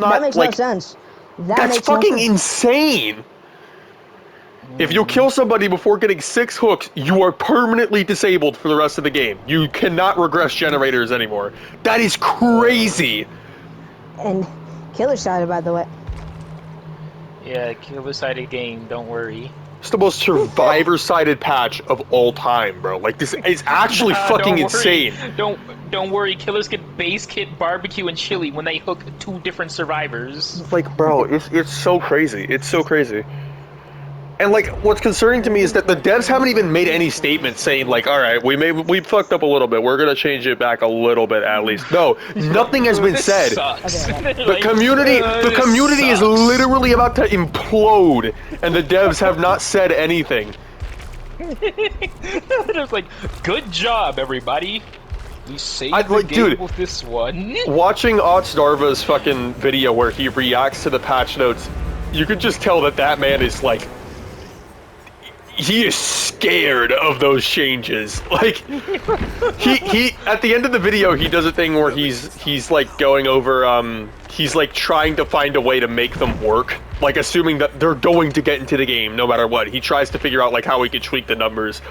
That makes no like, sense. that's fucking insane. If you kill somebody before getting 6 hooks, you are permanently disabled for the rest of the game. You cannot regress generators anymore. That is crazy. And killer-sided, by the way. Yeah, killer-sided game, don't worry. It's the most survivor-sided patch of all time, bro. Like, this is actually fucking insane. Don't worry, killers get base kit, barbecue, and chili when they hook 2 different survivors. Like, bro, it's so crazy. It's so crazy. And, like, what's concerning to me is that the devs haven't even made any statements saying, like, alright, we fucked up a little bit, we're gonna change it back a little bit at least. No, nothing has been said. The community is literally about to implode, and the devs have not said anything. It's like, good job, everybody. We saved the game with this one. Watching Otsdarva's fucking video where he reacts to the patch notes, you could just tell that man is, like, he is scared of those changes. Like, he at the end of the video, he does a thing where he's like going over, he's like trying to find a way to make them work, like assuming that they're going to get into the game no matter what. He tries to figure out like how he could tweak the numbers,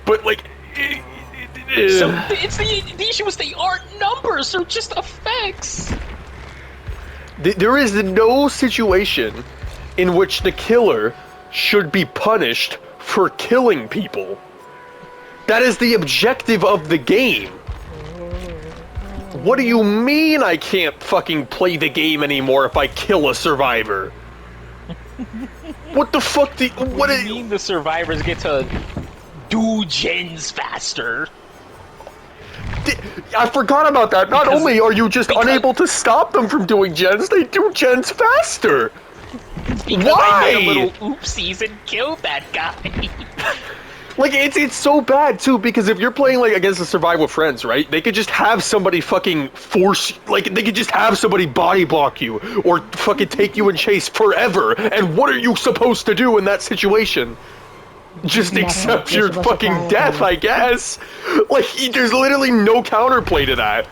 but like, so it's the issue is they aren't numbers, they're just effects. There is no situation in which the killer should be punished for killing people. That is the objective of the game. What do you mean I can't fucking play the game anymore if I kill a survivor? What the fuck do you mean the survivors get to do gens faster? I forgot about that. Not only are you just unable to stop them from doing gens, they do gens faster. Because why? I made a little oopsies and killed that guy. Like, it's so bad, too, because if you're playing, like, against a survival with friends, right, they could just have somebody fucking like, they could just have somebody body block you, or fucking take you in chase forever, and what are you supposed to do in that situation? Just accept your fucking death, I guess. Like, there's literally no counterplay to that.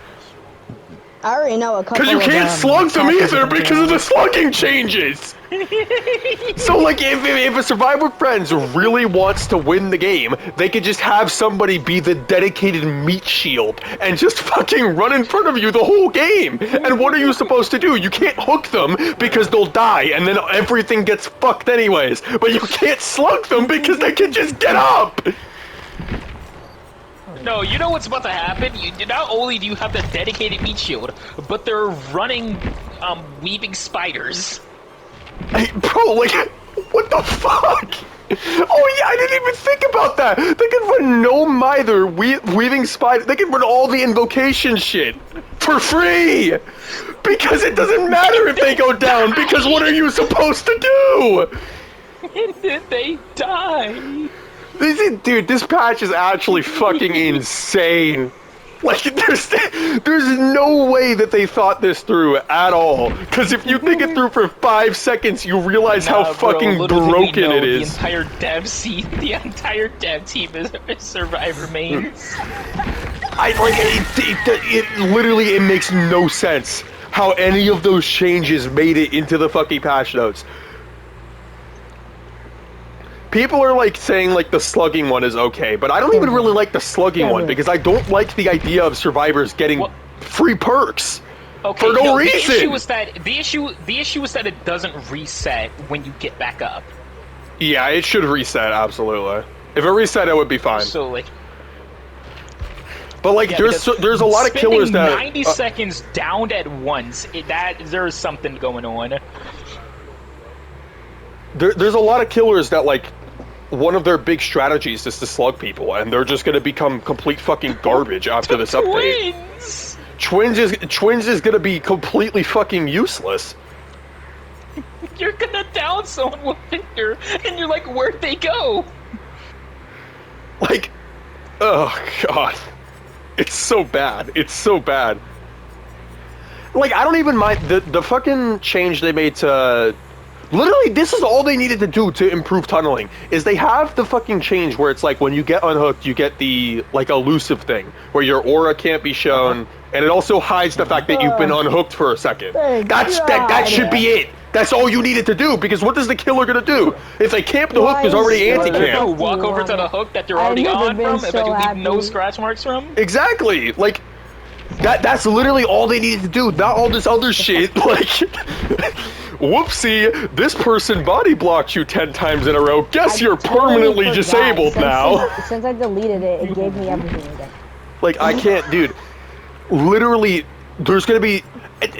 I already know a couple. Because you can't slug them either because of the slugging changes. So, like, if a Survivor with Friends really wants to win the game, they could just have somebody be the dedicated meat shield and just fucking run in front of you the whole game. And what are you supposed to do? You can't hook them because they'll die, and then everything gets fucked anyways. But you can't slug them because they can just get up. No, you know what's about to happen? Not only do you have the dedicated meat shield, but they're running, weaving spiders. Hey, bro, like, what the fuck? Oh yeah, I didn't even think about that! They can run Gnome Mither, Weaving Spider, they can run all the invocation shit for free! Because it doesn't matter if they go down, because what are you supposed to do? And then they die. Dude, this patch is actually fucking insane. Like, there's no way that they thought this through at all. Because if you think it through for 5 seconds, you realize how fucking broken it is. The entire dev team is Survivor mains. It makes no sense how any of those changes made it into the fucking patch notes. People are, like, saying, like, the slugging one is okay, but I don't even really like the slugging one, because I don't like the idea of survivors getting free perks for no reason! The issue is that it doesn't reset when you get back up. Yeah, it should reset, absolutely. If it reset, it would be fine. So, like... But, like, yeah, there's a lot of killers that... 90 seconds downed at once, there's something going on. There's a lot of killers that, like, one of their big strategies is to slug people, and they're just gonna become complete fucking garbage after this update. Twins is gonna be completely fucking useless. You're gonna down someone with Victor, and you're like, where'd they go? Like, oh god. It's so bad. It's so bad. Like, I don't even mind the fucking change they made to Literally, this is all they needed to do to improve tunneling, is they have the fucking change where it's like when you get unhooked, you get the, like, elusive thing, where your aura can't be shown, and it also hides the fact that you've been unhooked for a second. Thank That should be it! That's all you needed to do, because what is the killer gonna do? If they camp the hook, there's already anti-camp. Walk over to the hook that they're already on from, and you leave no scratch marks from? Exactly! Like, that's literally all they needed to do, not all this other shit, like... Whoopsie, this person body blocked you 10 times in a row. Guess you're permanently disabled now. Since I deleted it, it gave me everything again. Like, I can't, dude. Literally, there's gonna be...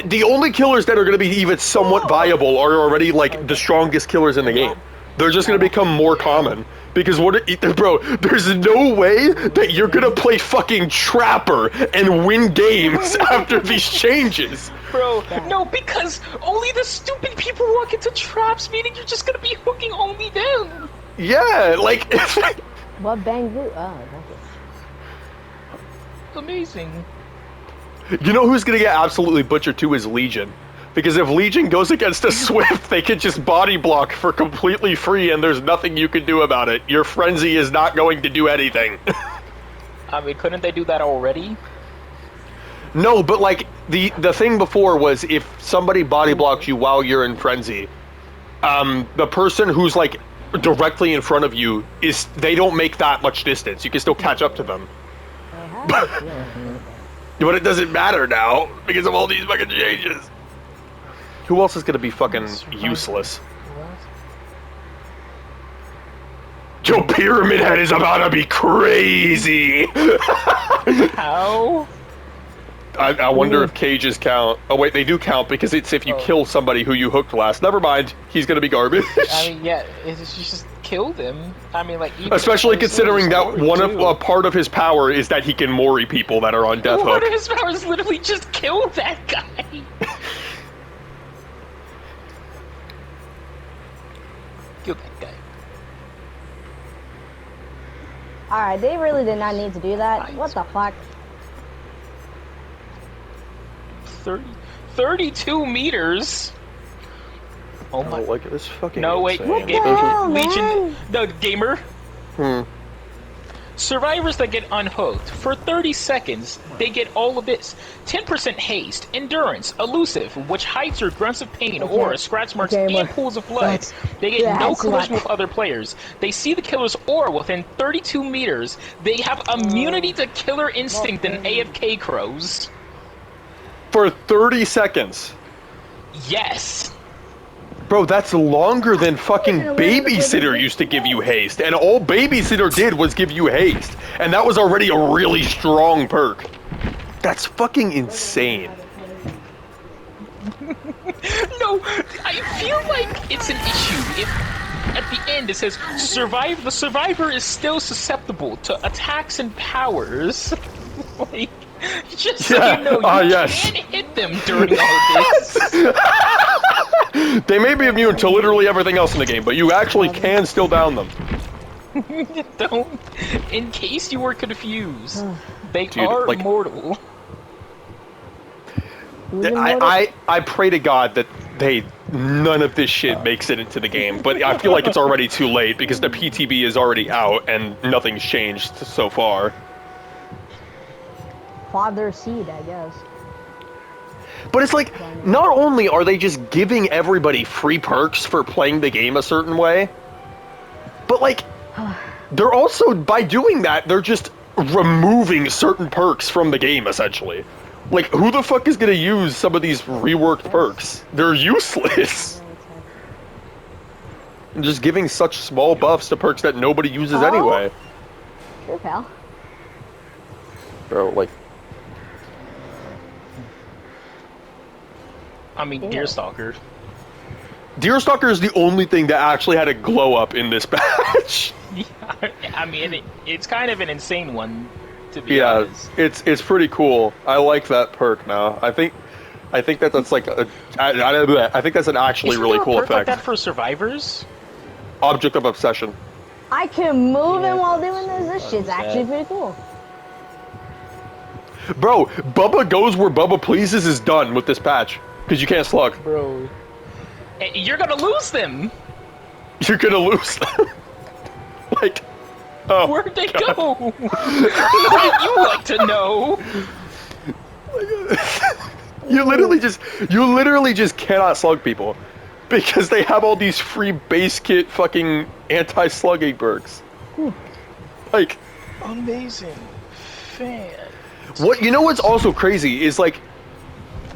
The only killers that are gonna be even somewhat viable are already, like, the strongest killers in the game. They're just gonna become more common. Because bro, there's no way that you're gonna play fucking Trapper and win games after these changes. Bro, no, because only the stupid people walk into traps, meaning you're just gonna be hooking only them. Yeah, like... What bang do? Oh, Amazing. You know who's gonna get absolutely butchered too is Legion. Because if Legion goes against a Swift, they can just body block for completely free and there's nothing you can do about it. Your frenzy is not going to do anything. I mean, couldn't they do that already? No, but like, the thing before was if somebody body blocks you while you're in frenzy, the person who's like directly in front of you, they don't make that much distance. You can still catch up to them. But it doesn't matter now because of all these fucking changes. Who else is gonna be fucking useless? Your Pyramid Head is about to be crazy! How? I wonder if cages count. Oh wait, they do count because it's if you kill somebody who you hooked last. Never mind, he's gonna be garbage. I mean, yeah, it's just kill them. I mean, like... Especially considering that a part of his power is that he can mori people that are on death hook. One of his powers literally just kill that guy. Kill that guy. Alright, they really did not need to do that. What the fuck? 32 meters? Oh my... Like, this fucking No, wait, insane. Legion... No, Gamer. Survivors that get unhooked, for 30 seconds, they get all of this. 10% haste, endurance, elusive, which hides your grunts of pain, aura, scratch marks, and pools of blood. They get no collision with other players. They see the killer's aura within 32 meters. They have immunity to killer instinct and AFK crows. For 30 seconds. Yes. Bro, that's longer than fucking Babysitter used to give you haste, and all Babysitter did was give you haste, and that was already a really strong perk. That's fucking insane. No, I feel like it's an issue if at the end it says the survivor is still susceptible to attacks and powers. Like, just so you know, you can't hit them during all this. They may be immune to literally everything else in the game, but you actually can still down them. Don't. In case you were confused, they are immortal. I pray to God that none of this shit makes it into the game, but I feel like it's already too late because the PTB is already out and nothing's changed so far. Father seed, I guess. But it's like, not only are they just giving everybody free perks for playing the game a certain way, but like, they're also, by doing that, they're just removing certain perks from the game, essentially. Like, who the fuck is gonna use some of these reworked perks? They're useless. And just giving such small buffs to perks that nobody uses anyway. Sure, pal. Bro, like... I mean, Deerstalker. Deerstalker is the only thing that actually had a glow up in this patch. Yeah, I mean, it's kind of an insane one, to be honest. It's pretty cool. I like that perk now. I think that's like I think that's an actually really cool effect. Like that for survivors? Object of obsession. I can move him while doing this. This shit's actually pretty cool. Bro, Bubba goes where Bubba pleases is done with this patch. Because you can't slug. Bro. You're gonna lose them. You're gonna lose them. Like, oh, Where'd they God. go? Wouldn't you like to know? You literally just cannot slug people because they have all these free base kit fucking anti-slugging perks. Like, Amazing. Fan. what you know what's also crazy is like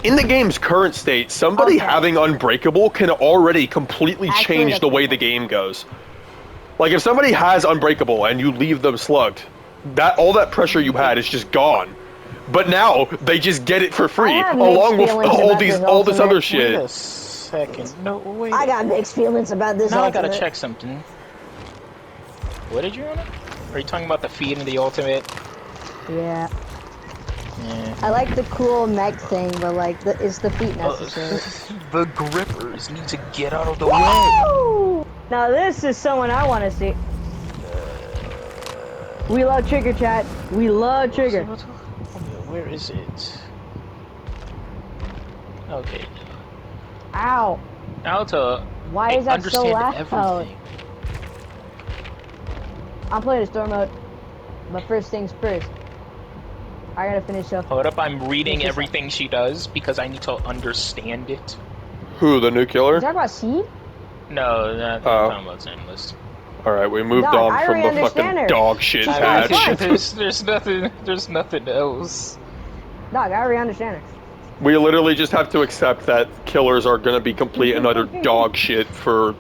in the game's current state, somebody having Unbreakable can already completely change the way the game goes. Like if somebody has Unbreakable and you leave them slugged, that all that pressure you had is just gone. But now they just get it for free, along with all this other shit. Wait a second. No, wait. I got mixed feelings about this. Now ultimate. I gotta check something. What did you want? Are you talking about the feed in the ultimate? Yeah. Yeah. I like the cool mech thing, but like, is the feet necessary? The grippers need to get out of the way. Whoa! Now this is someone I want to see. We love Trigger, chat. We love Trigger. Where is it? Okay. Ow. Now to Why is that so understand loud? everything. I'm playing a storm mode, but first things first. I gotta finish up. Hold up, I'm reading everything she does because I need to understand it. Who, the new killer? You talking about Seed? No, not talking about Zenless. Alright, we moved Dog, on I from already the fucking understand her. dog shit She's patch. fine. There's nothing else. Dog, I already understand her. We literally just have to accept that killers are gonna be complete and utter dog shit for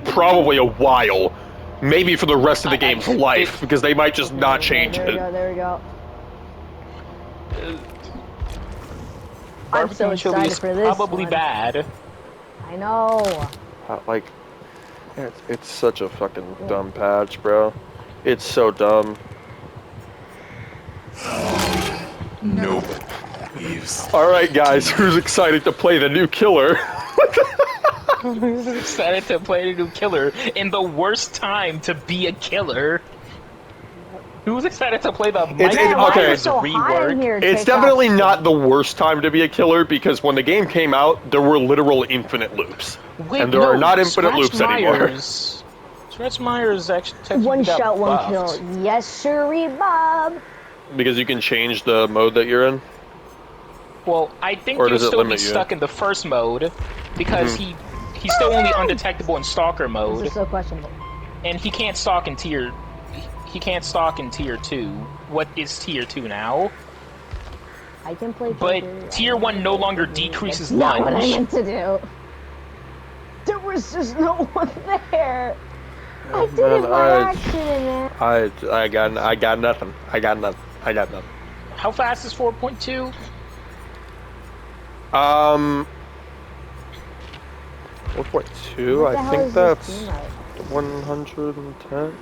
probably a while. Maybe for the rest of the game's life, because they might just not change There we go, it. there we go. I'm so Barbecue chili excited is for this probably one. bad. I know. Like, it's such a fucking dumb patch, bro. It's so dumb. Nope. Alright guys, who's excited to play the new killer? Who's excited to play the new killer in the worst time to be a killer? Who's excited to play the okay. Myers so hot in rework? here, It's definitely not the worst time to be a killer, because when the game came out, there were literal infinite loops. Wait, and there no, are not infinite Scratch loops anymore. Myers. Scratch Myers actually technically One got shot, one buffed. kill. Yes, sirree, Bob. Because you can change the mode that you're in? Well, I think Or you'll does it still be limit you? stuck in the first mode because he's still only undetectable in stalker mode, This is so questionable. and he can't stalk in tier 2. What is tier 2 now? I can play. But tier 1 no longer decreases That's not what I lunge. meant to do. There was just no one there. I did it by accident, man. I got nothing. I got nothing. How fast is 4.2? 4.2, What the I hell think is this that's game mode? 110.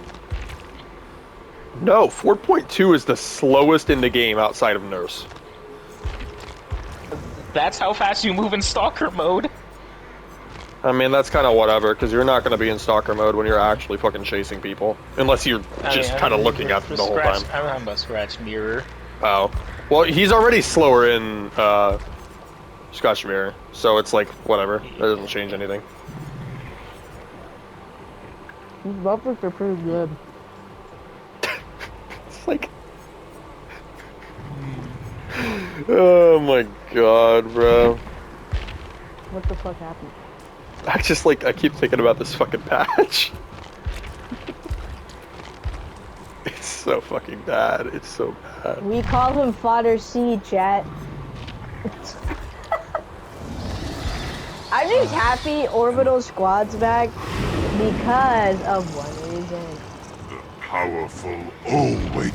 No, 4.2 is the slowest in the game outside of Nurse. That's how fast you move in stalker mode. I mean, that's kind of whatever, because you're not going to be in stalker mode when you're actually fucking chasing people. Unless you're just kind of looking at them the whole time. I'm talking about Scratch Mirror. Oh. Well, he's already slower in Scotch Mirror, so it's like, whatever. That doesn't change anything. These buffers are pretty good. It's like... Oh my god, bro. What the fuck happened? I keep thinking about this fucking patch. It's so fucking bad. It's so bad. We call him Fodder C, chat. I'm just happy Orbital Squad's back because of one reason. The powerful always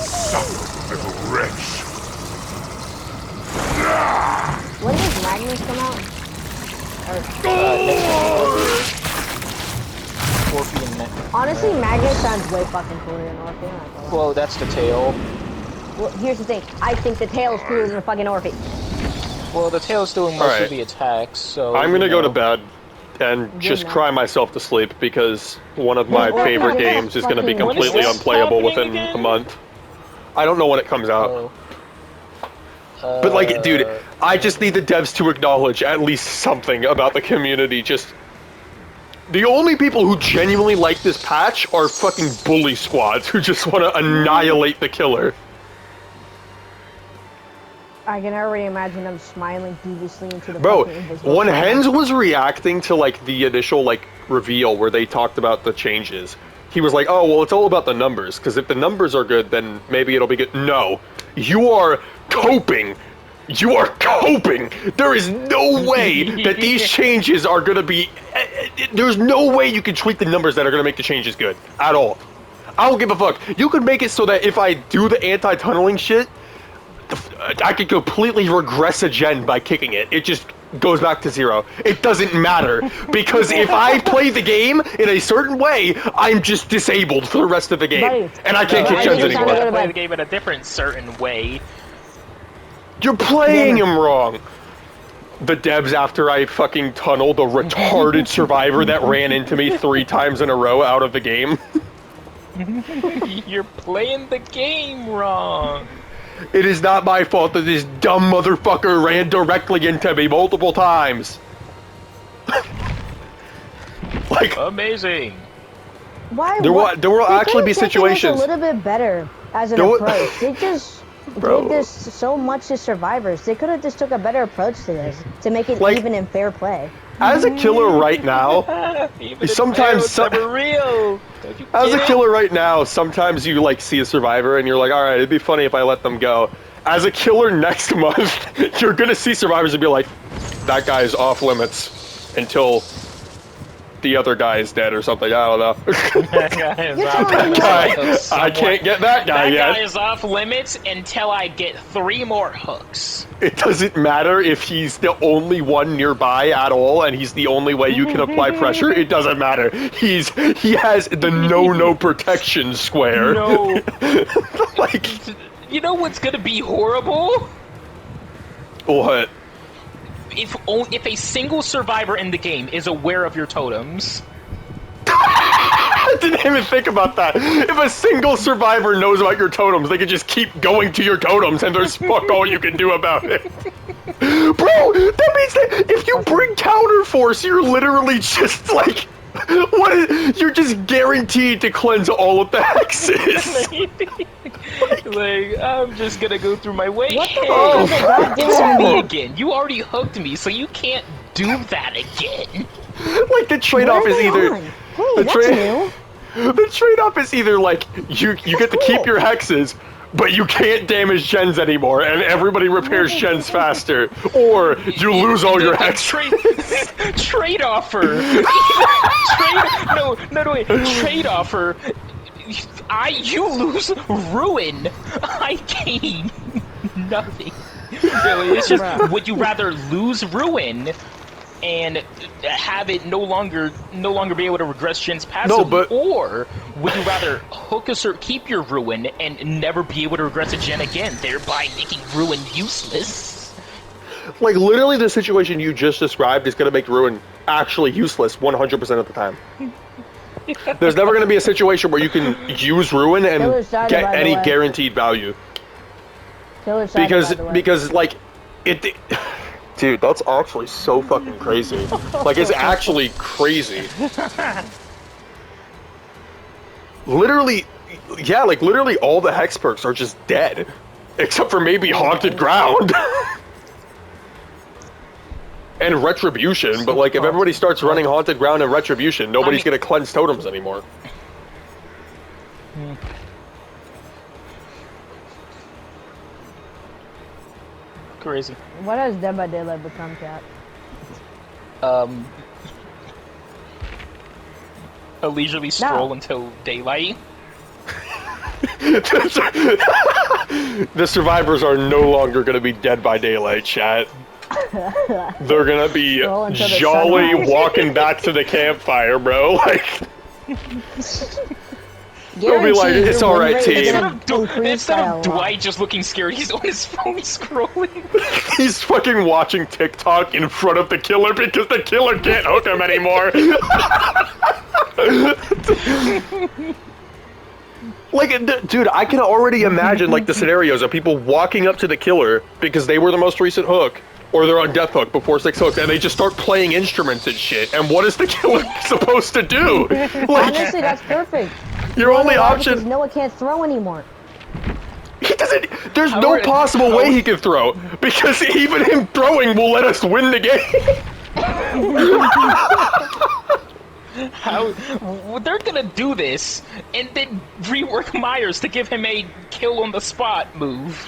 suffer, little wretch. When does Magnus come out? Scorpion neck. Honestly, Magnus sounds way fucking cooler than Orphe. I'm not gonna lie. Well, that's the tail. Well, here's the thing. I think the tail is cooler than the fucking Orphe. Well, the tail's doing most Alright. of the attacks, so... I'm gonna you go know. to bed and just night. cry myself to sleep because one of my Well, favorite yeah, games is gonna be fucking- When is completely this unplayable happening within again? a month. I don't know when it comes out. Oh. But like, dude, I just need the devs to acknowledge at least something about the community. Just the only people who genuinely like this patch are fucking bully squads who just want to annihilate the killer. I can already imagine them smiling deviously into the Bro, fucking invisible when camera. Hens was reacting to like the initial like reveal where they talked about the changes, he was like, "Oh, well, it's all about the numbers, because if the numbers are good, then maybe it'll be good." No, you are coping. You are coping. There is no way that these changes are gonna be. There's no way you can tweak the numbers that are gonna make the changes good at all. I don't give a fuck. You could make it so that if I do the anti-tunneling shit, I could completely regress a gen by kicking it. It just goes back to 0. It doesn't matter, because if I play the game in a certain way, I'm just disabled for the rest of the game, Buddy, and I can't kick I gens just anymore. sounded Play the game in a different certain way. You're playing him wrong. The devs, after I fucking tunneled a retarded survivor that ran into me 3 times in a row out of the game. You're playing the game wrong. It is not my fault that this dumb motherfucker ran directly into me multiple times. Like, Amazing. Why? there will they actually could've be taken this situations. a little bit better as an There will- approach. They just Bro. did this so much to survivors. They could have just took a better approach to this to make it Like- even and fair play. As a killer right now, Even Sometimes it's never real. Don't you as a get it? killer right now, sometimes you like see a survivor and you're like, all right, it'd be funny if I let them go. As a killer next month, you're gonna see survivors and be like, that guy is off limits until the other guy is dead or something. I don't know. That guy is You're off telling me limits guy, until I someone- can't get that guy That yet. guy is off limits until I get 3 more hooks. It doesn't matter if he's the only one nearby at all, and he's the only way you can apply pressure. It doesn't matter. He has the no protection square. No. Like You know what's gonna be horrible? what? If a single survivor in the game is aware of your totems. I didn't even think about that. If a single survivor knows about your totems, they can just keep going to your totems, and there's fuck all you can do about it. Bro, that means that if you bring counterforce, you're literally just like, you're just guaranteed to cleanse all of the hexes. Like, I'm just gonna go through my way. What the Oh, fuck is It's that me doing? again. You already hooked me, so you can't do that again. Like the trade-off What is are they either on? Hey, the that's trade- new. the trade-off is either like you get to keep your hexes, but you can't damage gens anymore, and everybody repairs gens faster, or you lose all your hexes. Trade offer. No, wait. Trade offer. You lose ruin. I gain nothing. Really, it's just, Bruh. would you rather lose ruin and have it no longer be able to regress gens passively, but- or would you rather hook keep your ruin and never be able to regress a gen again, thereby making ruin useless? Like literally, the situation you just described is going to make ruin actually useless 100% of the time. There's never going to be a situation where you can use ruin and Killer's died, get by the any way. guaranteed value. Killer side, by the way. Because like it. Dude, that's actually so fucking crazy. Like, it's actually crazy. Literally, yeah, like, literally all the hex perks are just dead. Except for maybe Haunted Ground. And Retribution, but like, if everybody starts running Haunted Ground and Retribution, nobody's gonna cleanse totems anymore. Crazy. What has Dead by Daylight become, Cat? A leisurely stroll No. until daylight. The survivors are no longer gonna be Dead by Daylight, chat. They're gonna be Stroll until the jolly sunrise. walking back to the campfire, bro. Like, they'll be like, Guaranteed it's your all win right, rate team. is Instead gonna of, increase instead by of a lot. Dwight just looking scared, he's on his phone scrolling. He's fucking watching TikTok in front of the killer because the killer can't hook him anymore. Like, dude, I can already imagine, like, the scenarios of people walking up to the killer because they were the most recent hook, or they're on death hook before 6 hooks, and they just start playing instruments and shit. And what is the killer supposed to do? Like, honestly, that's perfect. Your only option. Because Noah can't throw anymore. He doesn't. There's no possible way he can throw because even him throwing will let us win the game. How they're gonna do this and then rework Myers to give him a kill on the spot move?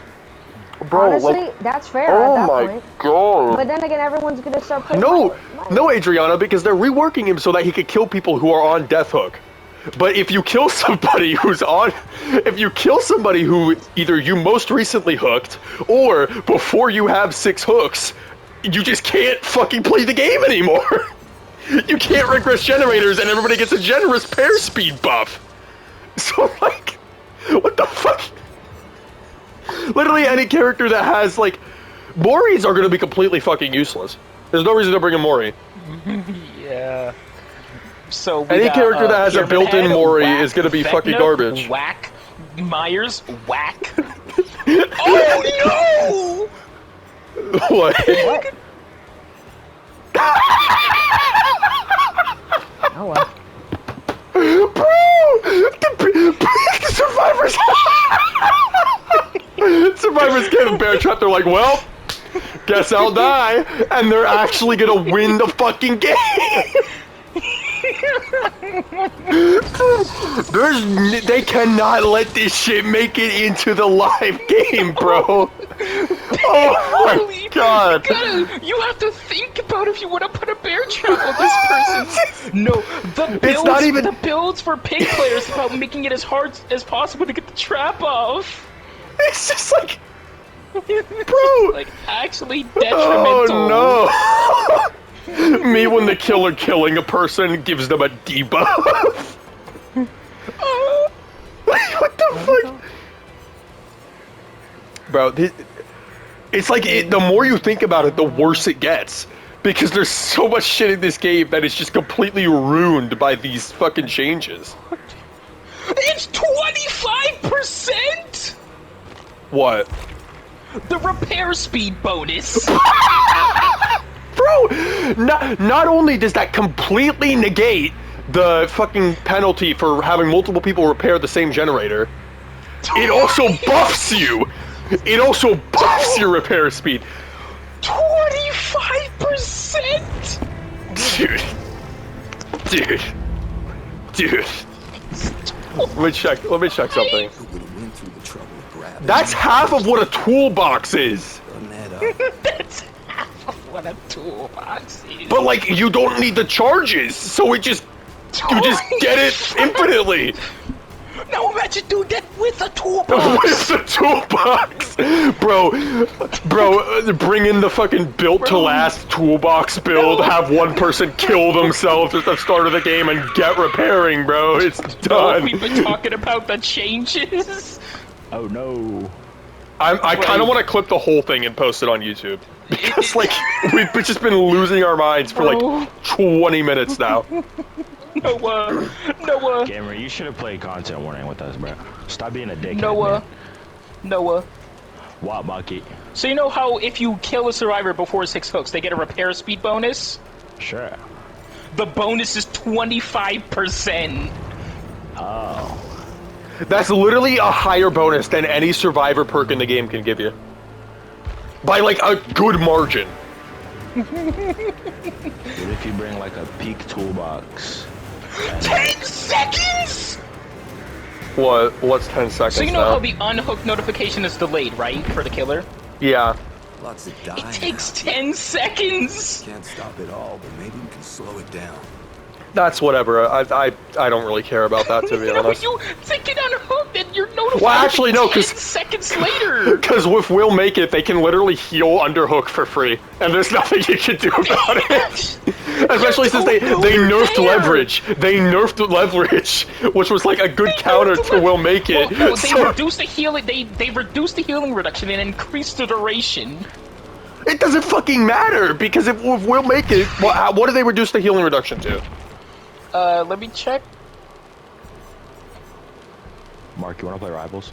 Bro, honestly, like, that's fair oh at that my point. god. But then again, everyone's gonna start playing. No, Adriana, because they're reworking him so that he could kill people who are on death hook. But if you kill somebody who either you most recently hooked, or before you have 6 hooks, you just can't fucking play the game anymore. You can't regress generators and everybody gets a generous pair speed buff. So like, what the fuck? Literally any character that has like, Moris are gonna be completely fucking useless. There's no reason to bring a Mori. Yeah. So any character that has a built-in Mori is gonna be fucking garbage. Whack. Myers, whack. Oh no! What? What? Oh well. Bro! The survivors! Survivors get a bear trap, they're like, well, guess I'll die, and they're actually gonna win the fucking game! They cannot let this shit make it into the live game, bro. Oh my god. You have to think about if you want to put a bear trap on this person. No, the builds for pig players about making it as hard as possible to get the trap off. It's just like, bro. Like, actually detrimental. Oh no. Me when the killer killing a person gives them a debuff. What the fuck? Bro, it's like, the more you think about it, the worse it gets. Because there's so much shit in this game that is just completely ruined by these fucking changes. It's 25%! What? The repair speed bonus. Bro, not only does that completely negate the fucking penalty for having multiple people repair the same generator, it also buffs you. It also buffs your repair speed. 25%? Dude. Let me check something. That's half of what a toolbox is. That's half of what a toolbox is. But like, you don't need the charges, so you just get it infinitely. Now imagine doing that with a toolbox. With the toolbox, bro. Bring in the fucking built to last toolbox build. No. Have one person kill themselves at the start of the game and get repairing, bro. It's done. We've been talking about the changes. Oh no. I kind of want to clip the whole thing and post it on YouTube because like we've just been losing our minds for like 20 minutes now. Noah. Gamer, you should have played content warning with us, bro. Stop being a dickhead. Noah. What, Bucky? So you know how if you kill a survivor before 6 hooks, they get a repair speed bonus? Sure. The bonus is 25%. Oh. That's literally a higher bonus than any survivor perk in the game can give you. By like a good margin. What if you bring like a peak toolbox? 10 seconds! What's 10 seconds? So you know now? how the unhook notification is delayed, right? For the killer? Yeah. Lots of dying. It takes 10 seconds! Can't stop it all, but maybe we can slow it down. That's whatever. I don't really care about that, to be honest. You take it unhooked and you're notified. Well, actually, no, 10 seconds later. Because with Will Make It, they can literally heal underhook for free, and there's nothing you can do about it. Especially since they nerfed leverage. They nerfed leverage, which was like a good counter to Will Make It. Well, they reduced the healing. They reduced the healing reduction and increased the duration. It doesn't fucking matter because if Will Make It, what do they reduce the healing reduction to? Let me check. Mark, you wanna play Rivals?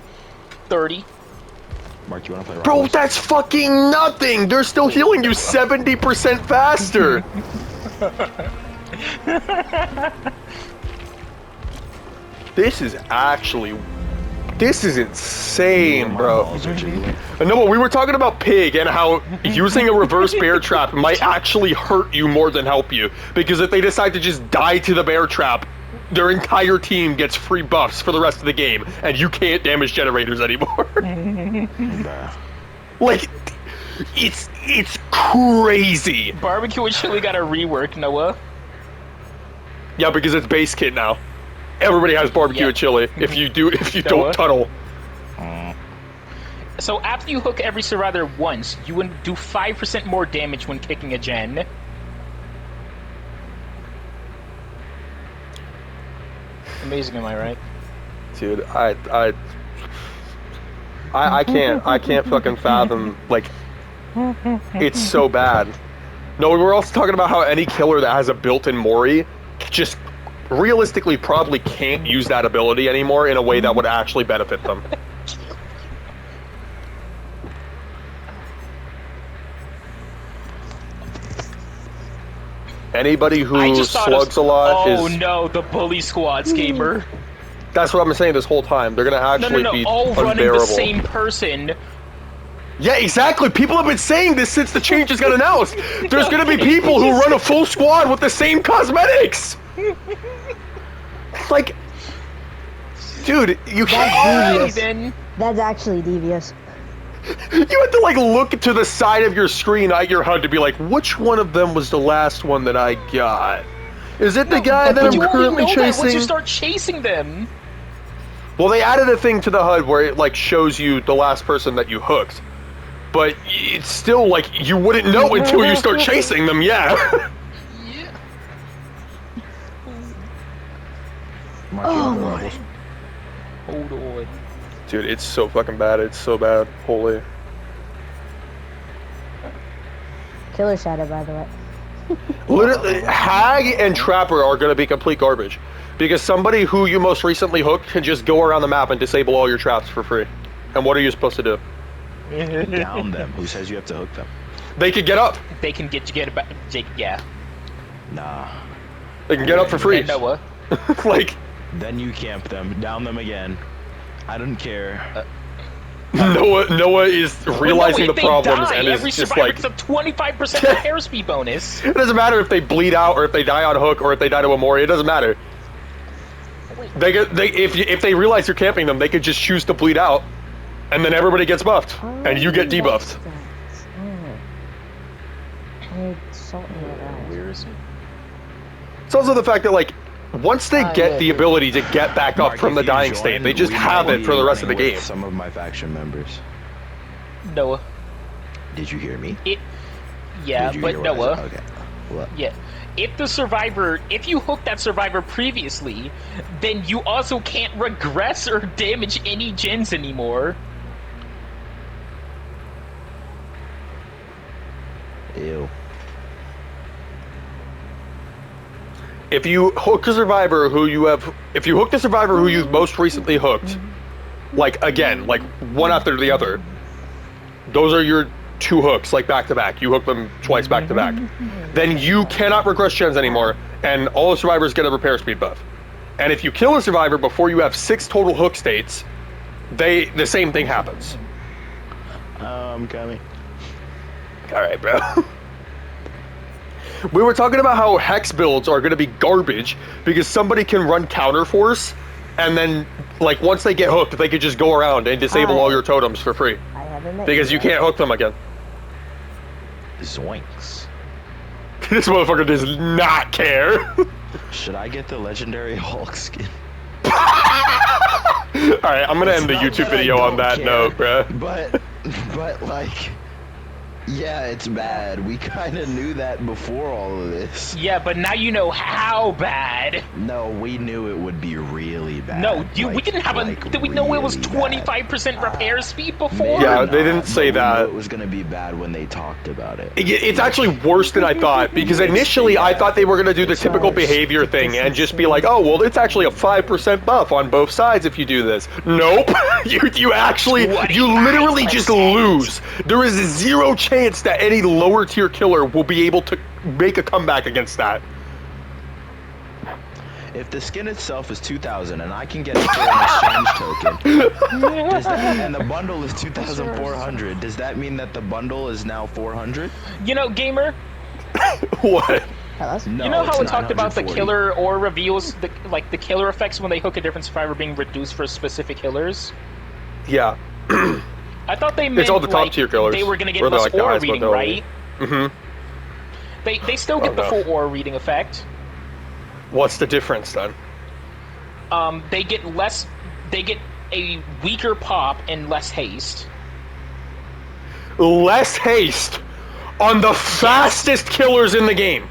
30. Mark, you wanna play Bro, Rivals? that's fucking nothing! They're still healing you 70% faster! This is insane, bro. Balls are jiggling. No, but we were talking about Pig and how using a reverse bear trap might actually hurt you more than help you. Because if they decide to just die to the bear trap, their entire team gets free buffs for the rest of the game, and you can't damage generators anymore. Bruh. Like, it's crazy. Barbecue and chili got a rework, Noah. Yeah, because it's base kit now. Everybody has barbecue and chili. If you don't tunnel. So after you hook every survivor once, you would do 5% more damage when kicking a gen. Amazing, am I right? Dude, I can't fucking fathom, like, it's so bad. No, we were also talking about how any killer that has a built-in Mori just realistically probably can't use that ability anymore in a way that would actually benefit them. Anybody who slugs a lot is... Oh no, the bully squads, gamer. That's what I'm saying this whole time. They're gonna actually be all unbearable. running the same person. Yeah, exactly. People have been saying this since the changes got announced. There's gonna be people who run a full squad with the same cosmetics. Like, dude, you can't. That's actually devious. You had to like look to the side of your screen at your HUD to be like, which one of them was the last one that I got? Is it the guy that I'm currently chasing? Once you start chasing them. Well, they added a thing to the HUD where it like shows you the last person that you hooked, but it's still like you wouldn't know until you start chasing them. Yeah. Oh my. Hold on. Dude, it's so fucking bad. It's so bad. Holy. Killer Shadow, by the way. Literally, Hag and Trapper are going to be complete garbage. Because somebody who you most recently hooked can just go around the map and disable all your traps for free. And what are you supposed to do? Down them. Who says you have to hook them? They could get up. They can get back. Yeah. Nah. They can get up for free. Noah. Like. Then you camp them. Down them again. I don't care. Noah is realizing the problems die, and is every just survivor like... gets a 25% repair speed bonus. It doesn't matter if they bleed out or if they die on hook or if they die to a Mori. It doesn't matter. If they realize you're camping them, they could just choose to bleed out, and then everybody gets buffed, and you get debuffed. It's also the fact that, like, once they get the ability to get back up from the dying state, they just have it for the rest of the game. Some of my faction members. Noah. Did you hear me? Yeah, but Noah. Okay. What? Yeah. If you hook that survivor previously, then you also can't regress or damage any gens anymore. Ew. If you hook a survivor who you've most recently hooked, like again, like one after the other, those are your two hooks, like back to back. You hook them twice back to back. Then you cannot regress gens anymore, and all the survivors get a repair speed buff. And if you kill a survivor before you have 6 total hook states, the same thing happens. I'm coming. Alright, bro. We were talking about how hex builds are going to be garbage because somebody can run counterforce, and then, like, once they get hooked, they could just go around and disable all your totems for free. Because you can't hook them again. Zoinks. This motherfucker does not care. Should I get the legendary Hulk skin? Alright, I'm gonna end the YouTube video on that note, bruh. But like, Yeah, it's bad. We kind of knew that before all of this. Yeah, but now you know how bad. No, we knew it would be really bad. No, we didn't have did we know it was really 25% repair speed before? Yeah, they didn't say but we that. knew it was gonna be bad when they talked about it. It's actually worse than I thought, because initially I thought they were going to do the typical behavior thing and just be like, oh, well, it's actually a 5% buff on both sides if you do this. Nope. you literally just lose. There is zero chance that any lower tier killer will be able to make a comeback against that. If the skin itself is 2,000 and I can get it for an exchange token, and the bundle is 2,400, does that mean that the bundle is now 400? You know, gamer. What? No, You know how we it's talked about the 940. killer or reveals, the killer effects when they hook a different survivor being reduced for specific killers? Yeah. I thought they meant It's all the top tier killers. they were gonna get Or they're less like the aura highest reading, mobility. right? Mm-hmm. They still get the no. full aura reading effect. What's the difference then? They get less. They get a weaker pop and less haste. Less haste on the fastest killers in the game.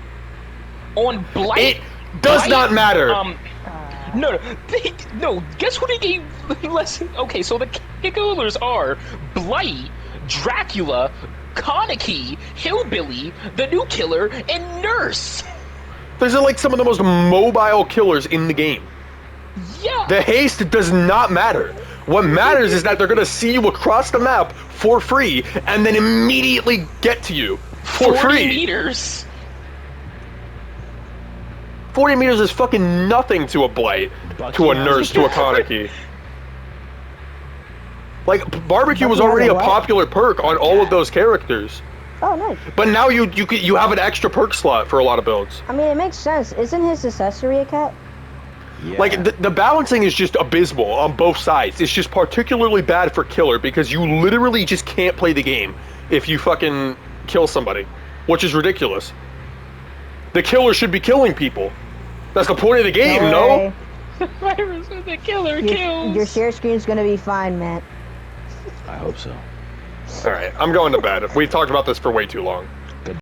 On Blight, It does not matter. No. Guess who they gave less? Okay, so the killers are Blight, Dracula, Kaneki, Hillbilly, the new killer, and Nurse. Those are like some of the most mobile killers in the game. Yeah. The haste does not matter. What matters is that they're going to see you across the map for free and then immediately get to you for 40 free. meters. 40 meters is fucking nothing to a Blight, to a Nurse, to a Kaneki. Like, Barbecue was already a popular perk on all of those characters. Oh, nice. But now you have an extra perk slot for a lot of builds. I mean, it makes sense. Isn't his accessory a cat? Yeah. Like, the balancing is just abysmal on both sides. It's just particularly bad for killer because you literally just can't play the game if you fucking kill somebody, which is ridiculous. The killer should be killing people. That's the point of the game, no? Virus with the killer kills. Your share screen's gonna be fine, man. I hope so. Alright, I'm going to bed. We've talked about this for way too long.